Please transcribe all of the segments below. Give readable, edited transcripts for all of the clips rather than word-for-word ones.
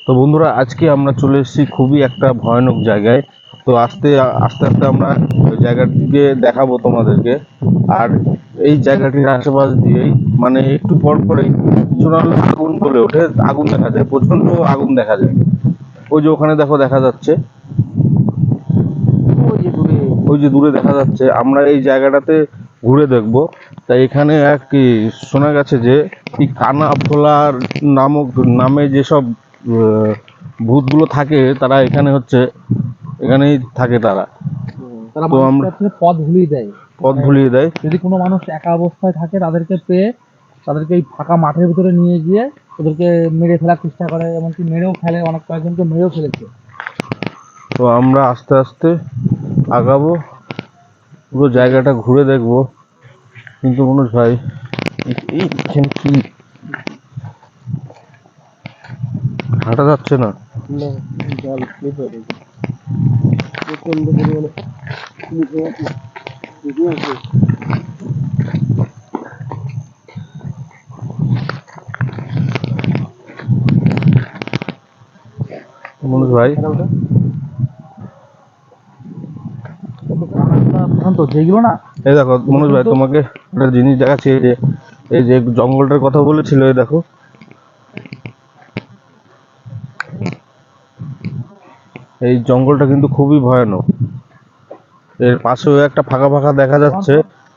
তো বন্ধুরা, আজকে আমরা চলে এসেছি খুবই একটা ভয়ানক জায়গায়। তো আস্তে আস্তে আস্তে আমরা ওই জায়গাটিকে দেখাবো তোমাদেরকে। আর এই জায়গাটির আশেপাশ দিয়েই মানে একটু পর পরেই কিছু না হলে আগুন জ্বলে ওঠে, আগুন দেখা যায়, প্রচন্ড আগুন দেখা যায়। ওই যে ওখানে দেখো দেখা যাচ্ছে, ওই যে দূরে দেখা যাচ্ছে। আমরা এই জায়গাটাতে ঘুরে দেখব। তাই এখানে এক কি শোনা গেছে যে এই কানা ভোলার নামক নামে যেসব ভূতগুলো থাকে তারা এখানে হচ্ছে, এখানেই থাকে তারা। তারা তো আমরা মানুষকে পথ ভুলিয়ে দেয়। পথ ভুলিয়ে দেয়। যদি কোনো মানুষ একা অবস্থায় থাকে তাদেরকে পেয়ে তাদেরকে এই ফাঁকা মাঠের ভিতরে নিয়ে গিয়ে ওদেরকে মেরে ফেলার চেষ্টা করে, এমনকি মেরেও ফেলে, অনেক কয়েকজনকে মেরেও ফেলেছে। তো আমরা আস্তে আস্তে আগাবো, পুরো জায়গাটা ঘুরে দেখবো। কিন্তু মনোজ ভাই, এইখানে কি হাঁটা যাচ্ছে না? জল স্লিপ হয়ে গেছে, প্রচন্ড পরিমাণে স্লিপ হয়ে গেছে। মনোজ ভাই, যেগুলো না, এই দেখো মনোজ ভাই, তোমাকে একটা জিনিস দেখাচ্ছি। এই যে জঙ্গলটার কথা বলেছিল, এই দেখো, এই জঙ্গলটা কিন্তু খুবই ভয়ানক। এর পাশেও একটা ফাঁকা ফাঁকা দেখা যাচ্ছে,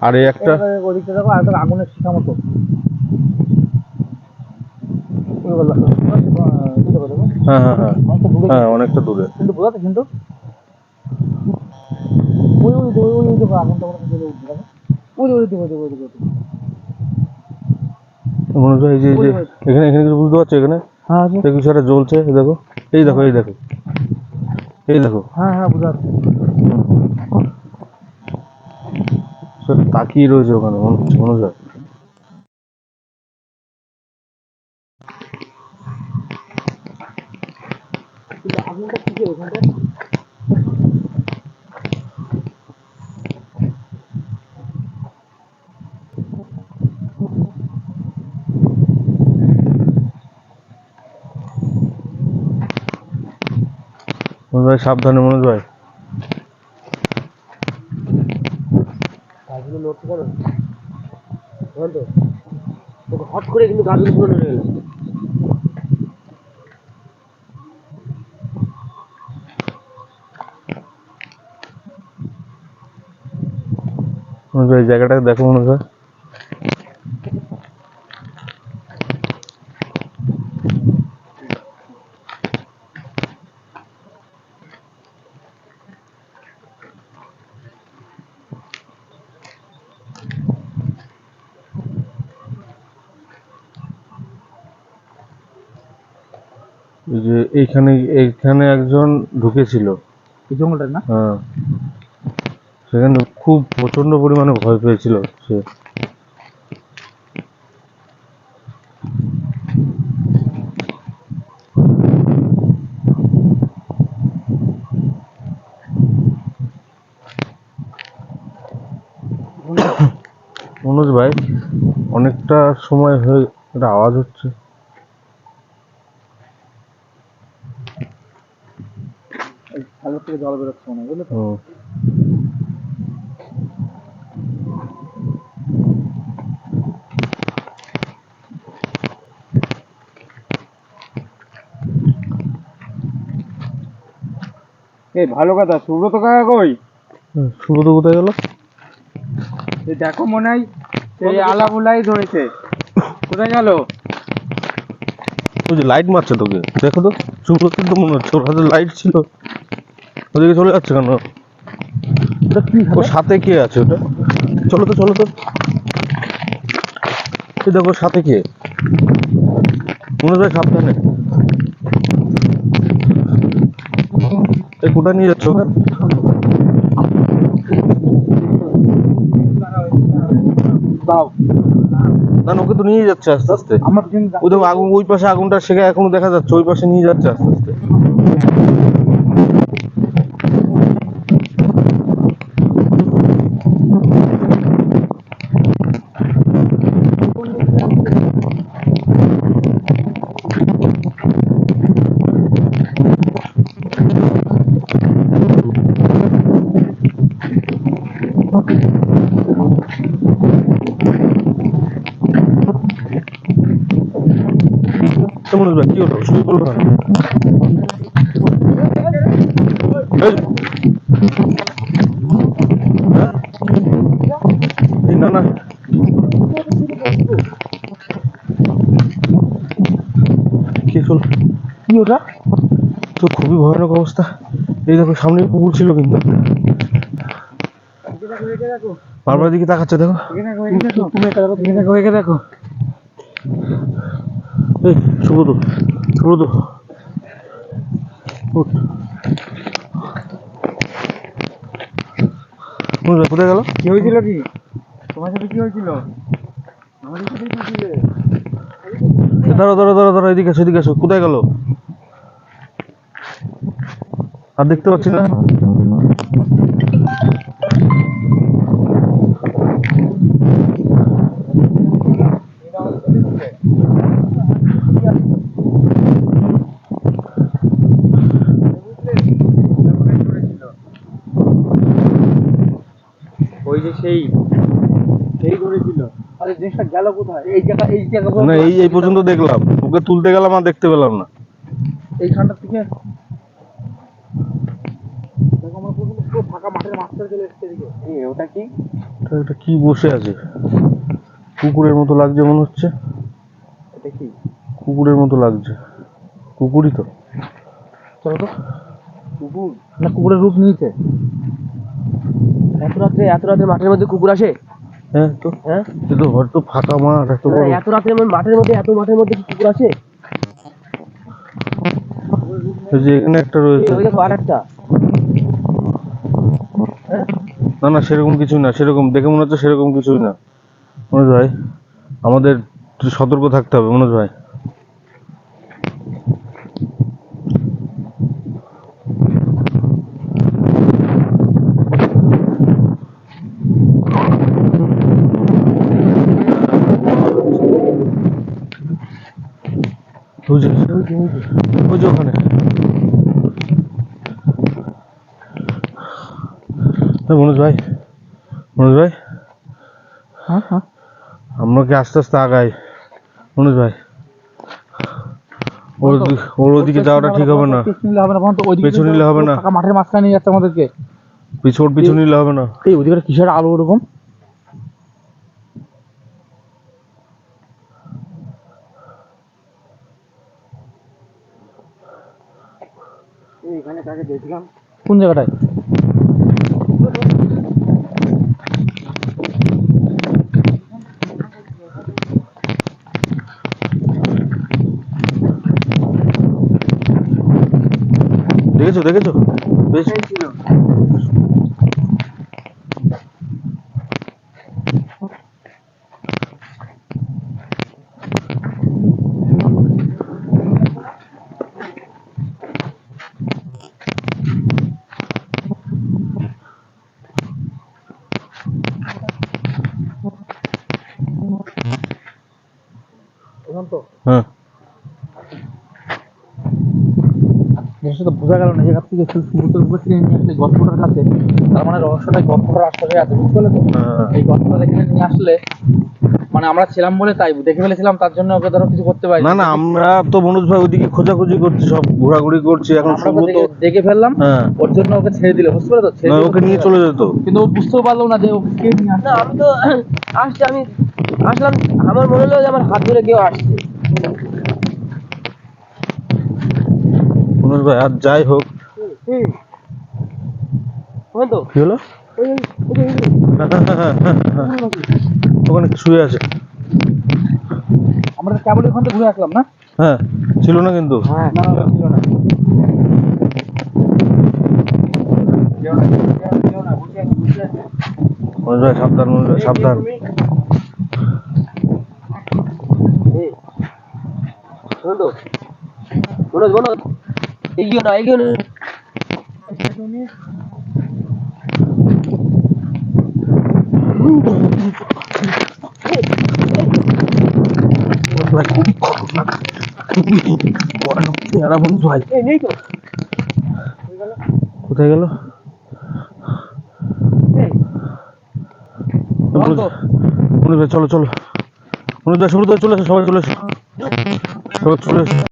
আর এই একটা ওদিকটা দেখো, আর আগুনের শিখা মতো। হ্যাঁ হ্যাঁ হ্যাঁ হ্যাঁ, অনেকটা দূরে। কিন্তু বোঝাতে কিন্তু ওই ওই ওই ওই দেখো আগুনটা মনে হচ্ছে উঠছে, দেখো ওই ওই দেখো দেখো দেখো। মনোজ ভাই, এই যে এখানে এখানে কিছু বুঝতে পারছো? এখানে হ্যাঁ কিছু একটা জ্বলছে, এই দেখো, এই দেখো, এই দেখো, এই দেখো। হ্যাঁ হ্যাঁ বোঝা যাচ্ছে। সেটা তাকিয়ে রয়েছে ওখানে মনোজ ভাই। আগুনটা কি ওখানটা? মনোজ ভাই সাবধানে, মনোজ ভাই। গাছগুলো লক্ষ্য করো, তো হট করে কিন্তু গাছগুলো পুরো নড়ে গেল। মনোজ ভাই, জায়গাটা দেখো মনোজ ভাই। এই যে এইখানে এইখানে একজন ঢুকেছিল এই জঙ্গলটা না? হ্যাঁ, সেখানে খুব প্রচন্ড পরিমাণে ভয় পেয়েছিল সে। মনোজ ভাই, অনেকটা সময় হয়ে একটা আওয়াজ হচ্ছে। সাগর থেকে জল বেরোচ্ছে মনে হয়, বুঝলে তো? এই ভালো কথা, সুব্রত কাকা কই? সুব্রত কোথায় গেল? এই দেখো মনে হয় সেই আলাবুলাই ধরেছে। কোথায় গেল? ওই যে লাইট মারছে তোকে, দেখো তো। সুব্রত তো মনে হচ্ছে ওর হাতে লাইট ছিল, ওদিকে চলে যাচ্ছে কেন? ওর সাথে কে আছে ওটা? চলো তো, চলো তো। এই দেখো সাথে কে, মনে হয় সাবধানে। এই কোথায় নিয়ে যাচ্ছ ওকে? দাও না না, ওকে তো নিয়ে যাচ্ছে আস্তে আস্তে। আমার ওই দেখো আগুন, ওই পাশে আগুনটা সেখানে এখনো দেখা যাচ্ছে, ওই পাশে নিয়ে যাচ্ছে আস্তে আস্তে। মনোজ ভাই কি হলো শুরু করলো না? এই, হ্যাঁ? এই না না কি হলো? কি ওটা? তো খুবই ভয়ানক অবস্থা। এই দেখো সামনে পুকুর ছিল কিন্তু বারবার দিকে তাকাচ্ছে দেখো। দেখো এই সুব্রত সুব্রত উঠ। মনোজ ভাই কোথায় গেল? কি হয়েছিল? কি তোমার সাথে কি হয়েছিল? আমাদের সাথেই তো ছিলে। দাঁড়ো দাঁড়ো দাঁড়ো দাঁড়ো এদিকে আসো এদিকে আসো কোথায় গেল? আর দেখতে পাচ্ছি না। ওই যে সেই ধরেছিল। আরে জিনিসটা গেল কোথায়? এই জায়গা না এই এই পর্যন্ত দেখলাম, ওকে তুলতে গেলাম আর দেখতে পেলাম না। এইখানটা থেকে দেখো আমরা পুরো ফাঁকা মাঠের মাঝখানে চলে এসেছে এদিকে। ওটা কি? এটা কি বসে আছে? কুকুরের মতো লাগছে মনে হচ্ছে। এটা কি? কুকুরের মতো লাগছে। কুকুরই তো। চলো তো। কুকুর না, কুকুরের রূপ নিয়েছে। এত রাতে মাঠের মধ্যে কুকুর আসে? হ্যাঁ তো হ্যাঁ, এ তো হয়তো ফাঁকা মাঠ এত বড়। এত রাতে মাঠের মধ্যে কি কুকুর আসে? এই যে এখানে একটা রয়েছে। ওই দেখো আরেকটা। না না সেরকম কিছুই না, সেরকম দেখে মনে হচ্ছে সেরকম কিছুই না। মনোজ ভাই আমাদের একটু সতর্ক থাকতে হবে মনোজ ভাই। ওই যে ওখানে মনোজ ভাই, মনোজ ভাই হ্যাঁ হ্যাঁ, আমরা কি আস্তে আস্তে আগাই মনোজ ভাই? ওর ওদিকে যাওয়াটা ঠিক হবে না, পেছন নিলে হবে না। ফাঁকা মাঠের মাঝখানে নিয়ে যাচ্ছে আমাদেরকে। পিছু নিলে হবে না। এই ওদিকে কিসের আলো ওরকম? এখানে কাকে দেখলাম? কোন জায়গাটায়? দেখেছো দেখেছো বেশ ছিল। হ্যাঁ জিনিসটা তো বোঝা গেল না জায়গা থেকে সমুদ্রের উপর থেকে নিয়ে আসলে গল্পটার কাছে, তার মানে রহস্যটা গল্পটার আশপাশে আছে, বুঝতে পারলে তো? এই গল্পটা এখানে নিয়ে আসলে মানে আমরা ছিলাম বলে তাই দেখে ফেলেছিলাম, তার জন্য ওকে ধরো কিছু করতে পারি না না আমরা তো মনোজ ভাই ওইদিকে খোঁজাখুঁজি করছি, সব ঘোরাঘুরি করছি এখন আমরা সুব্রত দেখে ফেললাম, হ্যাঁ ওর জন্য ওকে ছেড়ে দিলে, বুঝতে পারলে তো? ছেড়ে না দিলে ওকে নিয়ে চলে যেত। কিন্তু ও বুঝতেও পারলো না যে ওকে কে নিয়ে আসছে। আমি তো আসছি, আমি আসলাম, আমার মনে হলো যে আমার হাত ধরে কেউ আসছে। মনোজ ভাই আর যাই হোক তো কি হলো ওখানে শুয়ে আছে। আমরা কেবল ওখান থেকে ঘুরে আসলাম না? হ্যাঁ ছিল না কিন্তু। হ্যাঁ না ছিল না। মনোজ ভাই সাবধান, মনোজ ভাই সাবধান। মনোজ এগিয়ে না। খুবই খতরনাক, ভয়ানক চেহারা মনোজ ভাই। নেই তো, কোথায় গেল? মনোজ ভাই চলো চলো, মনোজ ভাই সুব্রত চলে এসো, সবাই চলে এসো। তো চলে এসেছি